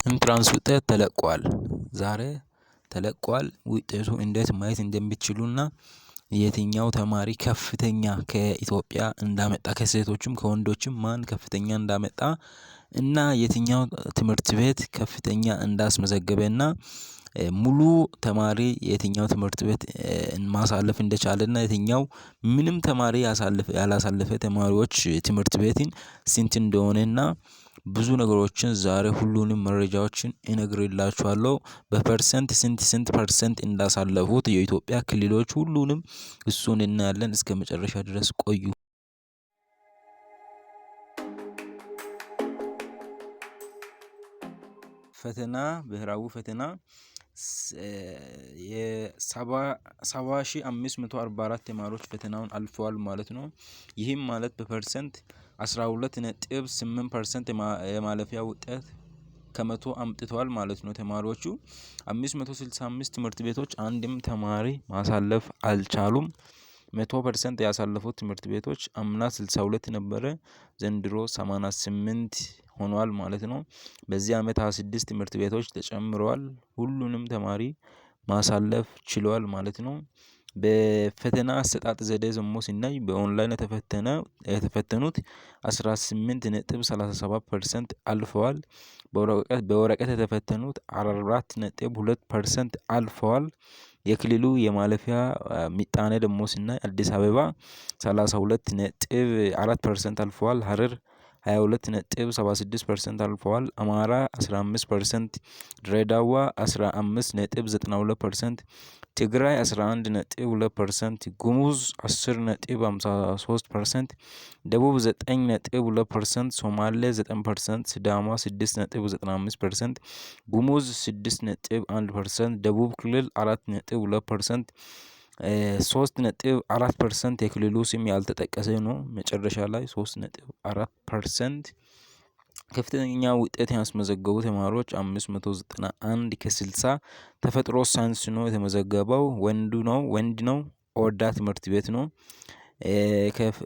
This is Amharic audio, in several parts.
ኢንትራንስ ውጤት ተለቋል። ዛሬ ተለቋል። ውጤቱ እንዴት ማየት እንደሚችሉና የትኛው ተማሪ ከፍተኛ ከኢትዮጵያ እንዳመጣ ከሴቶችም ከወንዶችም ማን ከፍተኛ እንዳመጣ እና የትኛው ትምህርት ቤት ከፍተኛ እንዳስመዘገበና ሙሉ ተማሪ የትኛው ትምህርት ቤት ማሳለፍ እንደቻለና የትኛው ምንም ተማሪ ያላሳለፈ ተማሪዎች ትምህርት ቤትን ስንት እንደሆነና ብዙ ነገሮችን ዛሬ ሁሉንም መረጃዎችን እነግርላችኋለሁ። በፐርሰንት ስንት ፐርሰንት እንዳሳለፉት የኢትዮጵያ ክልሎች ሁሉንም እሱን እናያለን። እስከመጨረሻ ድረስ ቆዩ። ፈተና ብሔራዊ ፈተና የ70544 ተማሪዎች ፈተናውን አልፈዋል ማለት ነው። ይህም ማለት በፐርሰንት 12.8% የማለፊያ ውጤት ከመቶ አምጥተዋል ማለት ነው። ተማሪዎቹ 565 ትምህርት ቤቶች አንድም ተማሪ ማሳለፍ አልቻሉም። 100% ያሳለፉት ትምህርት ቤቶች አምና 62 ነበረ፣ ዘንድሮ 88 ሆኗል ማለት ነው። በዚህ አመት 26 ትምህርት ቤቶች ተጨምረዋል። ሁሉንም ተማሪ ማሳለፍ ችሏል ማለት ነው። በፈተና አሰጣጥ ዘዴ ደግሞ ስናይ በኦንላይን የተፈተኑት 18.37% አልፈዋል። በወረቀት የተፈተኑት 44.2% አልፈዋል። የክልሉ የማለፊያ ምጣኔ ደግሞ ስናይ አዲስ አበባ 32.4% አልፈዋል። ሀረር 22.76% አልፈዋል። አማራ 15%፣ ድሬዳዋ 15.92%፣ ትግራይ 11.2%፣ ጉሙዝ 10.53%፣ ደቡብ 9.2%፣ ሶማሌ 9%፣ ሲዳማ 6.95%፣ ጉሙዝ 6.1%፣ ደቡብ ክልል 4.2%፣ 3.4% የክልሉ ስም ያልተጠቀሰ ነው። መጨረሻ ላይ 3.4% ከፍተኛ ውጤት ያስመዘገቡ ተማሪዎች 591 ከ60 ተፈጥሮ ሳይንስ ነው የተመዘገበው። ወንድ ነው። ኦርዳ ትምህርት ቤት ነው።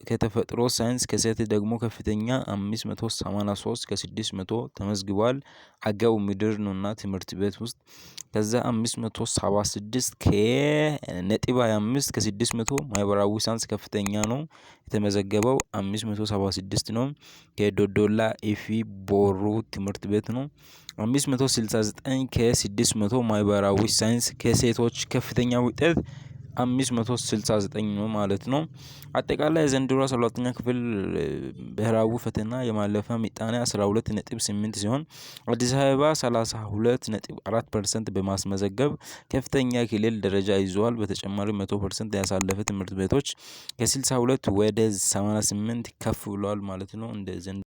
ከተፈጥሮ ሳይንስ ከሴት ደግሞ ከፍተኛ 583 ከ600 ተመዝግቧል። አገው ምድር ነውና ትምህርት ቤት ውስጥ ከዛ 576 ከነጥብ 25 ከ600 ማህበራዊ ሳይንስ ከፍተኛ ነው የተመዘገበው 576 ነው። ከዶዶላ ኢፊ ቦሩ ትምህርት ቤት ነው 569 ከ600 ማህበራዊ ሳይንስ ከሴቶች ከፍተኛ ውጤት 569 ነው ማለት ነው። አጠቃላይ ዘንድሮ 12ኛ ክፍል ብሔራዊ ፈተና የማለፊያ ምጣኔ 12.8 ሲሆን አዲስ አበባ 32.4% በማስመዘገብ ከፍተኛ ክልል ደረጃ ይዟል። በተጨማሪ 100% ያሳለፈ ትምህርት ቤቶች ከ62 ወደ 88 ከፍ ብለዋል ማለት ነው።